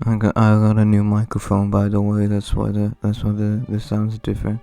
I got a new microphone, by the way. That's why the sound's different.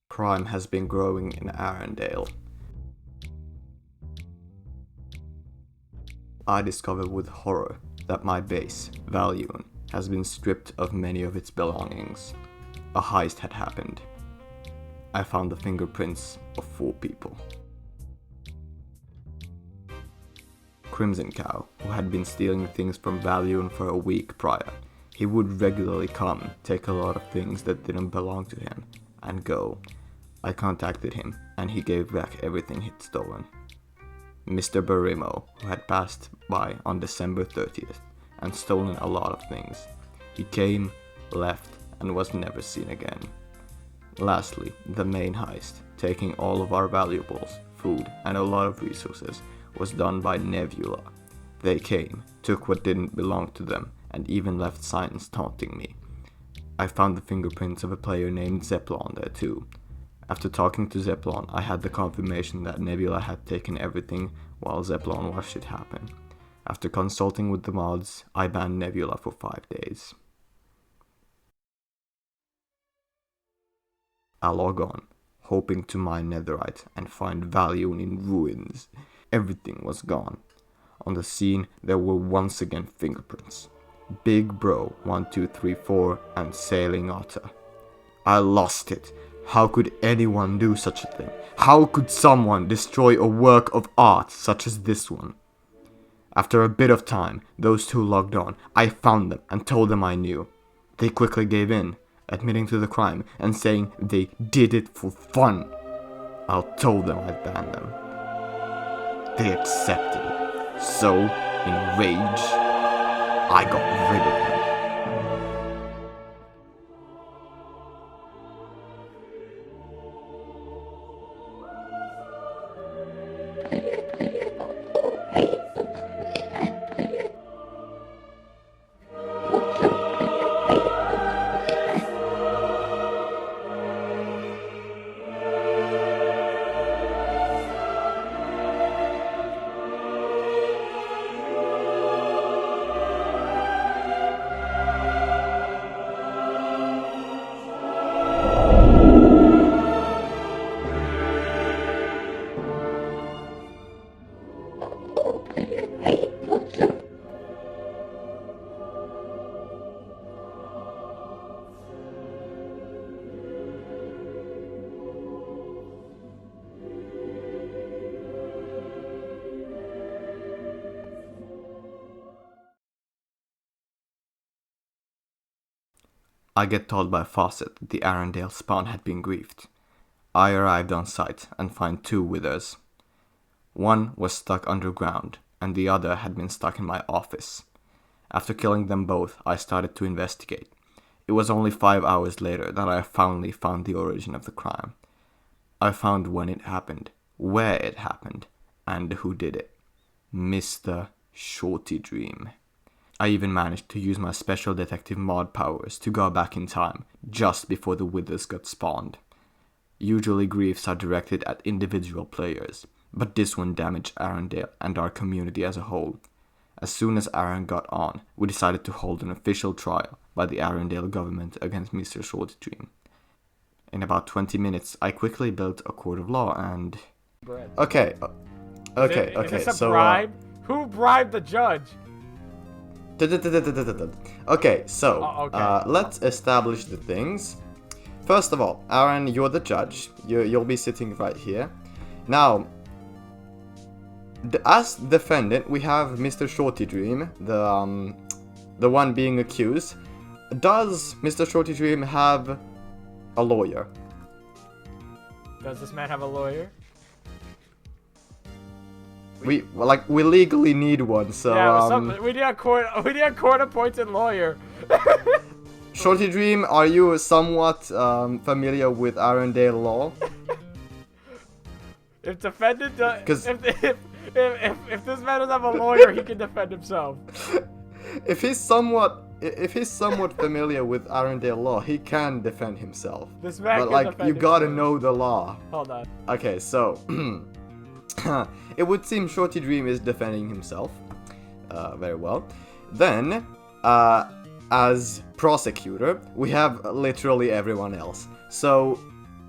Crime has been growing in Arendelle. I discovered with horror that my base, Valion, has been stripped of many of its belongings. A heist had happened. I found the fingerprints of 4 people. Crimson Cow, who had been stealing things from Valion for a week prior. He would regularly come, take a lot of things that didn't belong to him, and go. I contacted him, and he gave back everything he'd stolen. Mr. Barimo, who had passed by on December 30th and stolen a lot of things. He came, left, and was never seen again. Lastly, the main heist, taking all of our valuables, food, and a lot of resources, was done by Nebula. They came, took what didn't belong to them, and even left signs taunting me. I found the fingerprints of a player named Zeppelon there too. After talking to Zeppelon, I had the confirmation that Nebula had taken everything while Zeppelon watched it happen. After consulting with the mods, I banned Nebula for 5 days. I log on, hoping to mine netherite and find Valion in ruins. Everything was gone. On the scene, there were once again fingerprints. Big Bro 1234 and Sailing Otter. I lost it. How could anyone do such a thing? How could someone destroy a work of art such as this one? After a bit of time, those 2 logged on. I found them and told them I knew. They quickly gave in, admitting to the crime and saying they did it for fun. I told them I'd banned them. They accepted it. So, in rage, I got rid of them. I get told by Fawcett that the Arendelle spawn had been griefed. I arrived on site and find 2 withers. One was stuck underground, and the other had been stuck in my office. After killing them both, I started to investigate. It was only 5 hours later that I finally found the origin of the crime. I found when it happened, where it happened, and who did it. Mr. Shorty Dream. I even managed to use my special detective mod powers to go back in time, just before the withers got spawned. Usually griefs are directed at individual players, but this one damaged Arendelle and our community as a whole. As soon as Aaron got on, we decided to hold an official trial by the Arendelle government against Mr. Shorty Dream. In about 20 minutes, I quickly built a court of law and... Okay, Is this a bribe? Who bribed the judge? Okay, so, okay. Let's establish the things. First of all, Aaron, you're the judge. You'll be sitting right here. Now, as defendant, we have Mr. Shorty Dream, the one being accused. Does Mr. Shorty Dream have a lawyer? Does this man have a lawyer? We legally need one, so yeah, we need a court-appointed lawyer. Shorty Dream, are you somewhat familiar with Arendelle law? If defendant does, if this man doesn't have a lawyer, he can defend himself. If he's somewhat familiar with Arendelle law, he can defend himself. This man but can like defend you gotta himself. know the law. Hold on. Okay, so it would seem Shorty Dream is defending himself very well. Then, as prosecutor, we have literally everyone else. So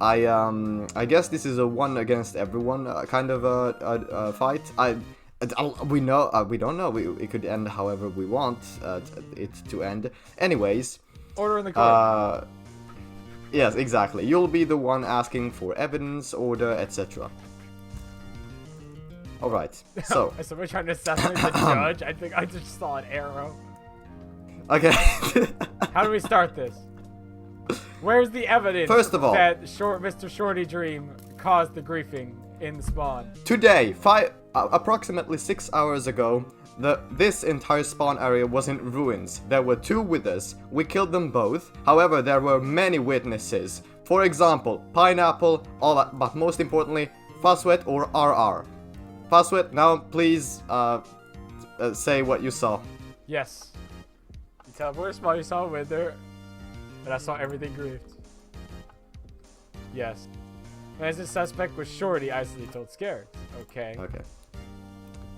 I guess this is a one against everyone kind of a fight. We don't know. It could end however we want it to end. Anyways. Order in the court. Yes, exactly. You'll be the one asking for evidence, order, etc. Alright, so. Is somebody trying to assassinate the judge? I think I just saw an arrow. Okay. How do we start this? Where's the evidence First of all, that Mr. Shorty Dream caused the griefing in the spawn? Today, approximately 6 hours ago, this entire spawn area was in ruins. There were 2 withers. We killed them both. However, there were many witnesses. For example, Pineapple, all that, but most importantly, Fawcett or RR. Fawcett, now please say what you saw. Yes. You teleported spawn, you saw a wither, and I saw everything griefed. Yes. As the suspect was Shorty, Isley told Scared. Okay. Okay.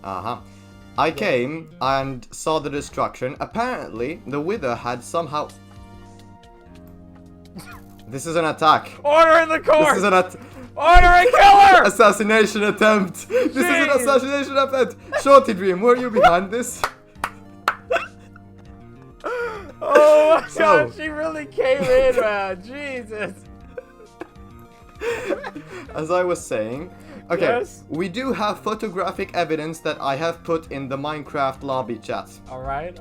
I came and saw the destruction. Apparently, the wither had somehow... This is an attack. Order in the court! This is an Order and killer! Assassination attempt! This is an assassination attempt! Shorty Dream, were you behind this? Oh my god, she really came in, man. Jesus. As I was saying, okay, yes? we do have photographic evidence that I have put in the Minecraft lobby chat. Alright.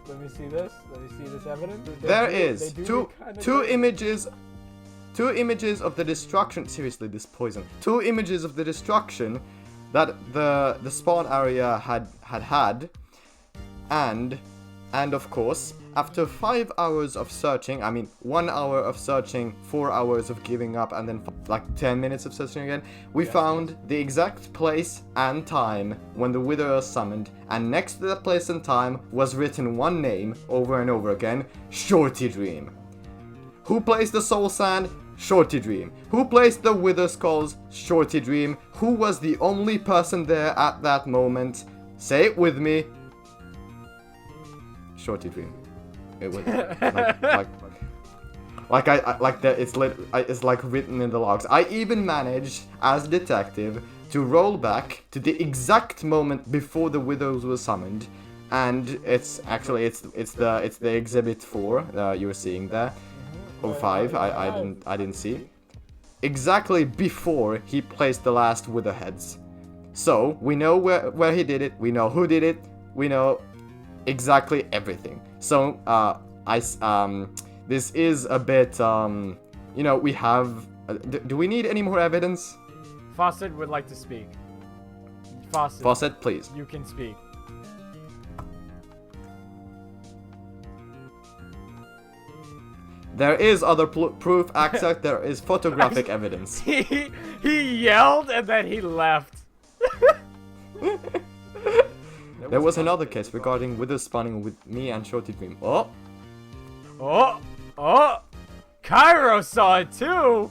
Let me see this. Let me see this evidence. There is two images of the destruction. Seriously, this poison. 2 images of the destruction that the spawn area had, and of course, after 5 hours of searching, I mean 1 hour of searching, 4 hours of giving up, and then like 10 minutes of searching again, we found the exact place and time when the wither was summoned, and next to that place and time was written one name over and over again: Shorty Dream. Who placed the soul sand? Shorty Dream. Who placed the wither skulls? Shorty Dream. Who was the only person there at that moment? Say it with me. Shorty Dream. It was it's like written in the logs. I even managed, as detective, to roll back to the exact moment before the widows were summoned, and it's the exhibit 4 you were seeing there, or 5. I didn't see exactly before he placed the last wither heads. So we know where he did it. We know who did it. We know exactly everything. So This is a bit, you know, we have... do we need any more evidence? Fawcett would like to speak. Fawcett. Fawcett, please. You can speak. There is other proof, Axel. There is photographic evidence. He yelled and then he left. There was another case regarding wither spawning with me and Shorty Dream. Oh! Oh! Oh! Cairo saw it too!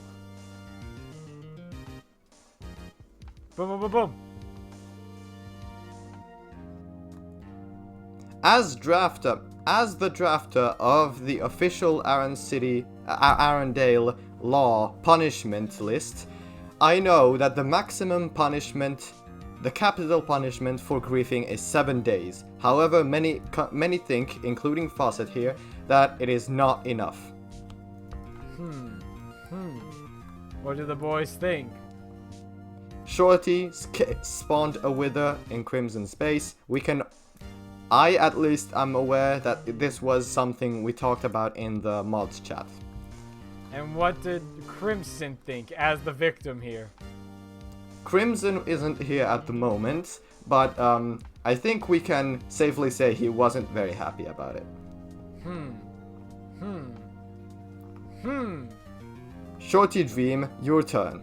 Boom, boom, boom, boom. As the drafter of the official Arendelle law punishment list, I know that the maximum punishment, the capital punishment for griefing is 7 days. However, many think, including Fawcett here, that it is not enough. What do the boys think? Shorty spawned a wither in Crimson Space. I at least am aware that this was something we talked about in the mods chat. And what did Crimson think as the victim here? Crimson isn't here at the moment, but I think we can safely say he wasn't very happy about it. Shorty Dream, your turn.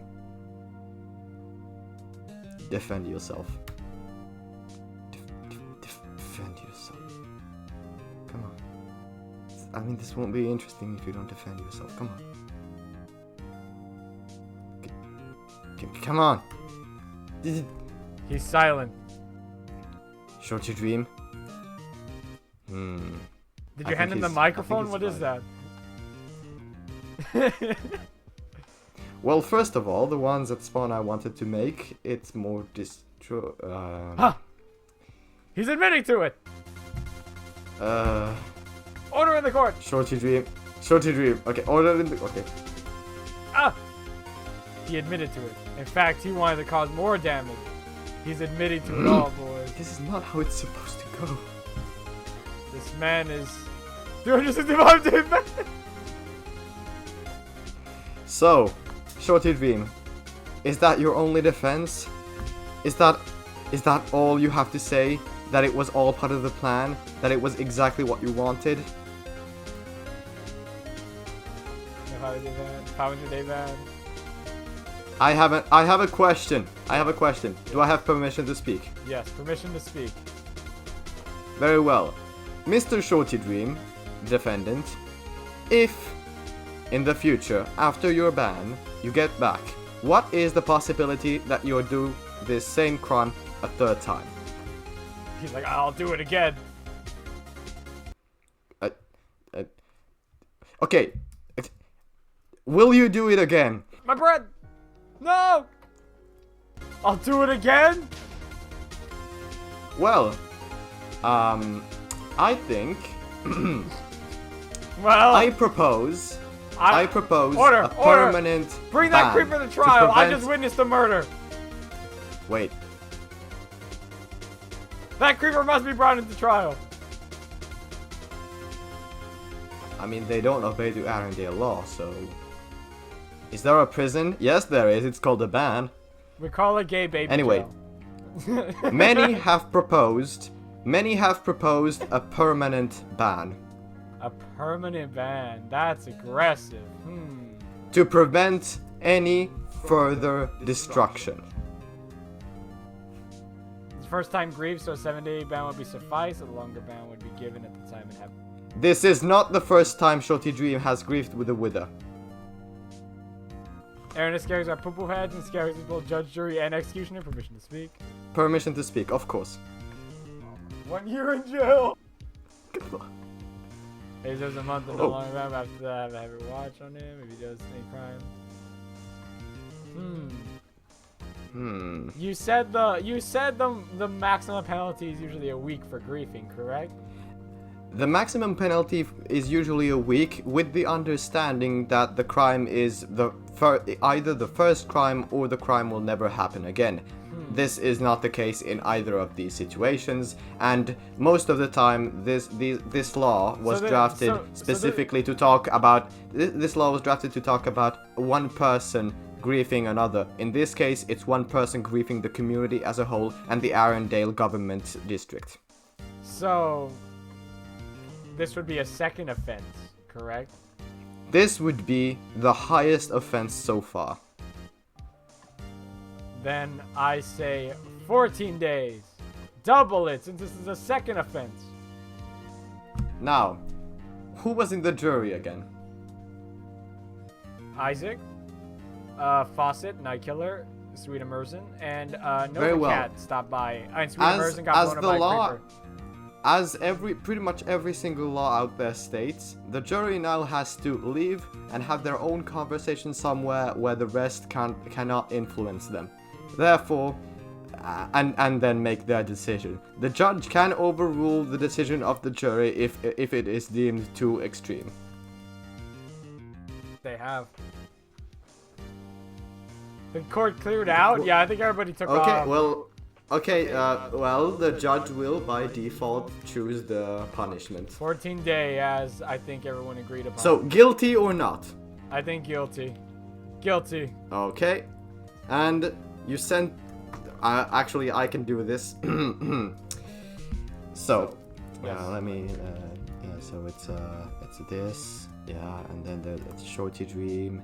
Defend yourself. Defend yourself. Come on. I mean, this won't be interesting if you don't defend yourself. Come on. Come on. He's silent. Shorty Dream. Did you hand him the microphone? What is that? Well, first of all, the ones that Spawn I wanted to make, it's more Huh! He's admitting to it! Order in the court! Shorty Dream. Shorty Dream. Okay, order in the... Okay. Ah! He admitted to it. In fact, he wanted to cause more damage. He's admitting to it all, boys. This is not how it's supposed to go. This man is 365 days back. So, Shorty Dream, is that your only defense? Is that all you have to say? That it was all part of the plan? That it was exactly what you wanted? 500-day ban. I have a question. Do I have permission to speak? Yes, permission to speak. Very well. Mr. Shorty Dream, defendant, if in the future, after your ban, you get back, what is the possibility that you'll do this same crime a third time? He's like, I'll do it again. Okay. Will you do it again? My bread! No! I'll do it again? Well, I think... Well... I propose order, a permanent Bring that ban creeper to trial! I prevent... just witnessed the murder! Wait. That creeper must be brought into trial! I mean, they don't obey the Arendelle law, so... Is there a prison? Yes, there is. It's called a ban. We call it gay baby Anyway. jail. Many have proposed a permanent ban. A permanent ban. That's aggressive. To prevent any further destruction. It's first time grief, so a 7-day ban would be suffice. A longer ban would be given at the time it happened. This is not the first time Shorty Dream has griefed with a wither. Aaron scares are poo-poo heads and scares is both judge, jury, and executioner. Permission to speak. Permission to speak, of course. 1 year in jail. He does a month and no longer ban. After that, have a heavy watch on him if he does any crime. You said the maximum penalty is usually a week for griefing, correct? The maximum penalty is usually a week, with the understanding that the crime is either the first crime or the crime will never happen again. This is not the case in either of these situations, and most of the time, this law was drafted specifically to talk about. This law was drafted to talk about one person grieving another. In this case, it's one person grieving the community as a whole and the Arendelle government district. So, this would be a second offense, correct? This would be the highest offense so far. Then I say 14 days. Double it, since this is a second offense. Now, who was in the jury again? Isaac, Fawcett, Night Killer, Sweet Immersion, and Very Nova well. Cat stopped by. And Sweet Immersion got blown up by a creeper. As pretty much every single law out there states, the jury now has to leave and have their own conversation somewhere where the rest cannot influence them. Therefore, and then make their decision. The judge can overrule the decision of the jury if it is deemed too extreme. They have. The court cleared out? Yeah, I think everybody took off. Well, the judge will by default choose the punishment. 14 day, as I think everyone agreed upon. So, guilty or not? I think guilty. Guilty. Okay. And you sent... actually, I can do this. So, Yes. let me... yeah, so it's this. Yeah, and then it's Shorty Dream.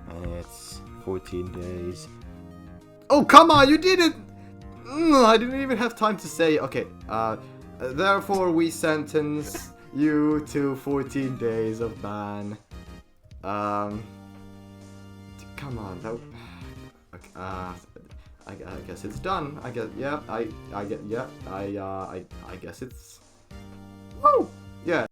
And it's 14 days. Oh, come on, you did it! I didn't even have time to say. Okay, therefore we sentence you to 14 days of ban. Come on, that. Okay, I guess it's done. I guess, yeah. I guess it's. Woo! Yeah.